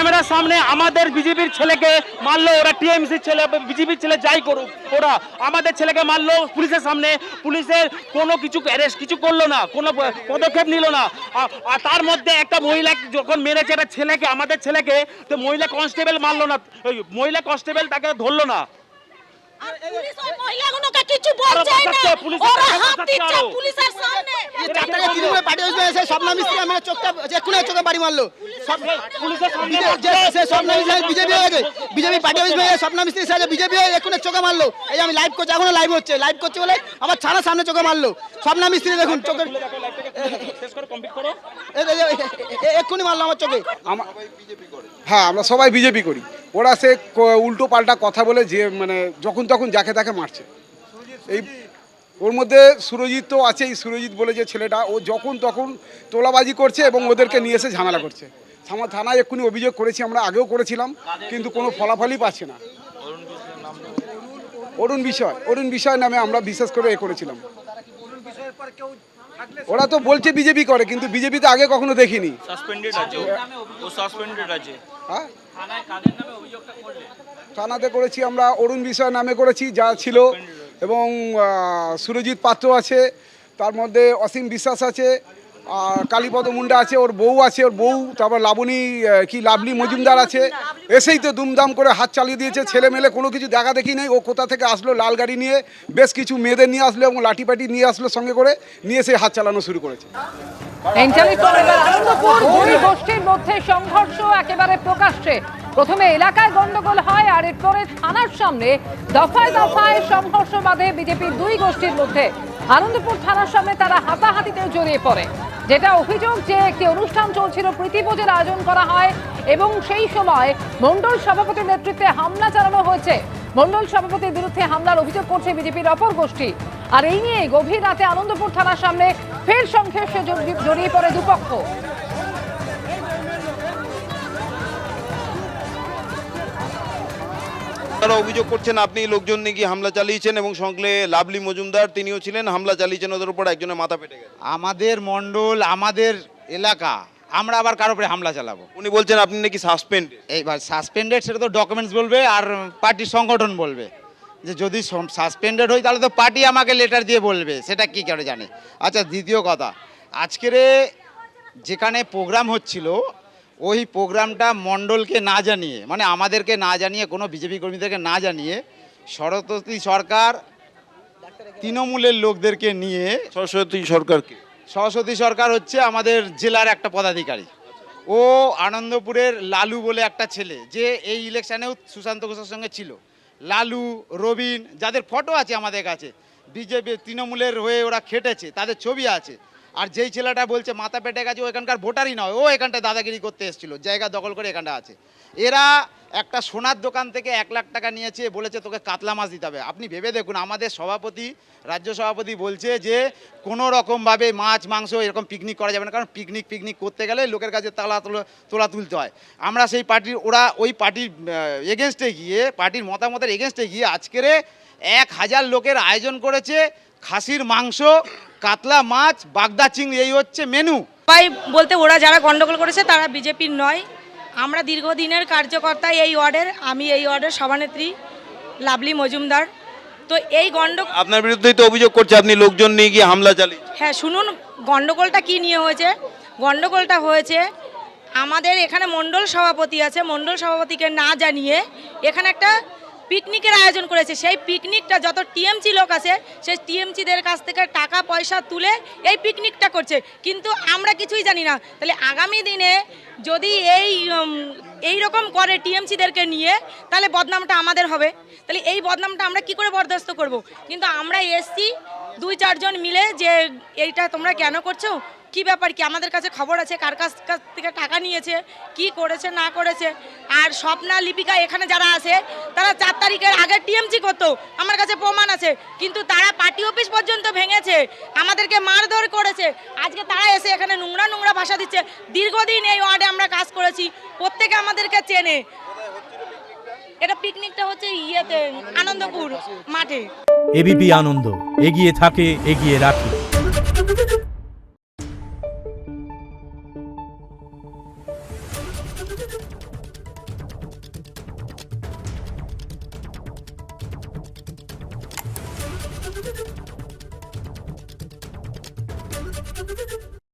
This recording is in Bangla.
ক্যামেরার সামনে আমাদের বিজেপির ছেলেকে মারলো, ওরা টিএমসির ছেলে বিজেপির ছেলে যাই করুক, ওরা আমাদের ছেলেকে মারলো পুলিশের সামনে। পুলিশের কোনো কিছু অ্যারেস্ট কিছু করলো না, কোনো পদক্ষেপ নিল না। আর তার মধ্যে একটা মহিলা যখন মেরেছে একটা ছেলেকে, আমাদের ছেলেকে, তো মহিলা কনস্টেবল মারলো না, ওই মহিলা কনস্টেবল তাকে ধরলো না। পুলিশ ওই মহিলাগুলোকে কিছু বলছে না, ওরা হাত দিচ্ছে পুলিশের সামনে। এই চারটাকে তৃণমূলে পার্টি অফিসে এসে স্বপ্না মিস্ত্রি আমার চোখটা যে কোনো চোখে বাড়ি মারলো। পুলিশের সামনে স্বপ্না মিস্ত্রি বিজেপি হয়ে গেছে, বিজেপি পার্টি অফিস হয়ে স্বপ্না মিস্ত্রি সাথে বিজেপি হয়ে এক্ষুনি চোখে মারলো। এই আমি লাইভ করছি, এখনো লাইভ হচ্ছে, লাইভ করছে বলে আমার ছানার সামনে চোখে মারলো। স্বপ্না মিস্ত্রি দেখুন চোখে এক্ষুনি মারলো আমার চোখে। হ্যাঁ, আমরা সবাই বিজেপি করি। ওরা সে উল্টো পাল্টা কথা বলে যে মানে যখন তখন যাকে তাকে মারছে। এই ওর মধ্যে সুরজিৎ তো আছে, এই সুরজিৎ বলে যে ছেলেটা, ও যখন তখন তোলাবাজি করছে এবং ওদেরকে নিয়ে এসে ঝামেলা করছে। আমার থানায় এক্ষুনি অভিযোগ করেছি, আমরা আগেও করেছিলাম, কিন্তু কোনো ফলাফলই পাচ্ছি না। অরুণ বিষয় নামে আমরা বিশেষ করে করেছিলাম। ওরা তো বলছে বিজেপি করে, কিন্তু বিজেপি তো আগে কখনো দেখিনি। সাসপেন্ডেড আছে, ও সাসপেন্ডেড আছে। হ্যাঁ, থানাতে করেছি আমরা, অরুণ বিষয় নামে করেছি যা ছিল, এবং সুরজিৎ পাত্র আছে, তার মধ্যে অসীম বিশ্বাস আছে, আর কালীপদ মুন্ডা আছে, ওর বউ আছে, ওর বউ, তারপর লাভলি মজুমদার আছে। এসেই তো দুমদাম করে হাত চালিয়ে দিয়েছে। ছেলে মেলে কোনো কিছু দেখা দেখি নেই। ও কোথা থেকে আসলো, লাল গাড়ি নিয়ে বেশ কিছু মেয়েদের নিয়ে আসলো এবং লাঠিপাটি নিয়ে আসলো সঙ্গে করে, নিয়ে এসে হাত চালানো শুরু করেছে। আনন্দপুর দুই গোষ্ঠীর মধ্যে সংঘর্ষ একেবারে প্রকাশ্যে। প্রথমে এলাকায় গন্ডগোল হয়, আর এরপরে থানার সামনে দফায় দফায় সংঘর্ষ বাধে বিজেপির দুই গোষ্ঠীর মধ্যে। আনন্দপুর থানার সামনে তারা হাতাহাতিতেও জড়িয়ে পড়ে। যেটা অভিযোগ যে একটি অনুষ্ঠান চলছিল, প্রীতিভোজের আয়োজন করা হয় এবং সেই সময় মণ্ডল সভাপতির নেতৃত্বে হামলা চালানো হয়েছে। মণ্ডল সভাপতির বিরুদ্ধে হামলার অভিযোগ করছে বিজেপির অপর গোষ্ঠী। আর এই নিয়ে গভীর রাতে আনন্দপুর থানার সামনে ফের সংঘর্ষে জড়িয়ে পড়ে দুপক্ষ। তারা অভিযোগ করছেন আপনি লোকজন নিয়ে গিয়ে হামলা চালিয়েছেন এবং সঙ্গে লাভলি মজুমদার তিনিও ছিলেন, হামলা চালিয়েছেন, ওদের উপর একজনের মাথা ফেটে গেছে। আমাদের মণ্ডল, আমাদের এলাকা, আমরা আবার কারোর উপরে হামলা চালাবো? উনি বলছেন আপনি নাকি সাসপেন্ড। এইবার সাসপেন্ডেড সেটা তো ডকুমেন্টস বলবে আর পার্টির সংগঠন বলবে। যে যদি সাসপেন্ডেড হই তাহলে তো পার্টি আমাকে লেটার দিয়ে বলবে, সেটা কি করে জানে। আচ্ছা, দ্বিতীয় কথা, আজকের যেখানে প্রোগ্রাম হচ্ছিল ওই প্রোগ্রামটা মণ্ডলকে না জানিয়ে, মানে আমাদেরকে না জানিয়ে, কোনো বিজেপি কর্মীদেরকে না জানিয়ে সরস্বতী সরকার তৃণমূলের লোকদেরকে নিয়ে, সরস্বতী সরকার হচ্ছে আমাদের জেলার একটা পদাধিকারী, ও আনন্দপুরের লালু বলে একটা ছেলে যে এই ইলেকশানেও সুশান্ত ঘোষের সঙ্গে ছিল, লালু, রবিন, যাদের ফটো আছে আমাদের কাছে, বিজেপি তৃণমূলের হয়ে ওরা খেটেছে, তাদের ছবি আছে। আর যেই ছেলেটা বলছে মাথা পেটে গেছে, ও এখানকার ভোটারই নয়, ও এখানটায় দাদাগিরি করতে এসেছিল, জায়গা দখল করে এখানটা আছে। এরা একটা সোনার দোকান থেকে 1 লাখ টাকা নিয়েছে, বলেছে তোকে কাতলা মাছ দিতে হবে। আপনি ভেবে দেখুন, আমাদের সভাপতি, রাজ্য সভাপতি বলছে যে কোনো রকমভাবে মাছ মাংস এরকম পিকনিক করা যাবে না, কারণ পিকনিক করতে গেলে লোকের কাছে তোলা তুলতে হয়। আমরা সেই পার্টির, ওরা ওই পার্টির এগেনস্টে গিয়ে, পার্টির মতামতের এগেনস্টে গিয়ে আজকের 1000 লোকের আয়োজন করেছে। খাসির মাংস, কাতলা মাছ, বাগদা চিংড়ি, এই হচ্ছে মেনু। সবাই বলতে ওরা যারা গন্ডগোল করেছে তারা বিজেপির নয়, আমরা দীর্ঘদিনের কার্যকর্তা এই ওয়ার্ডের। আমি এই ওয়ার্ডের সভানেত্রী লাভলি মজুমদার। তো এই আপনার বিরুদ্ধেই তো অভিযোগ করছে আপনি লোকজন নিয়ে গিয়ে হামলা চালিয়ে। হ্যাঁ, শুনুন গন্ডগোলটা কি নিয়ে হয়েছে। গন্ডগোলটা হয়েছে আমাদের এখানে মণ্ডল সভাপতি আছে, মণ্ডল সভাপতিকে না জানিয়ে এখানে একটা পিকনিকের আয়োজন করেছে। সেই পিকনিকটা যত টিএমসি লোক আছে সেই টিএমসিদের কাছ থেকে টাকা পয়সা তুলে এই পিকনিকটা করছে, কিন্তু আমরা কিছুই জানি না। তাহলে আগামী দিনে যদি এই রকম করে টিএমসিদেরকে নিয়ে, তাহলে বদনামটা আমাদের হবে। তাহলে এই বদনামটা আমরা কি করে বরদাস্ত করব? কিন্তু আমরা এসছি 2-4 জন মিলে যে এইটা তোমরা কেন করছো, কি ব্যাপার কি, আমাদের কাছে খবর আছে কার কাছ থেকে টাকা নিয়েছে, কি করেছে না করেছে। আর স্বপ্না, লিপিকা এখানে যারা আছে তারা 4 তারিখের আগে টিএমসি করতো, আমার কাছে প্রমাণ আছে, কিন্তু তারা পার্টি অফিস পর্যন্ত ভেঙেছে, আমাদেরকে মারধর করেছে। আজকে তারা এসে এখানে নোংরা ভাষা দিচ্ছে। দীর্ঘদিন এই ওয়ার্ডে আমরা কাজ করেছি, প্রত্যেকে আমাদেরকে চেনে। এটা পিকনিকটা হচ্ছে ইয়েতে আনন্দপুর মাঠে। এবিপি আনন্দ, এগিয়ে থাকে, এগিয়ে রাখে।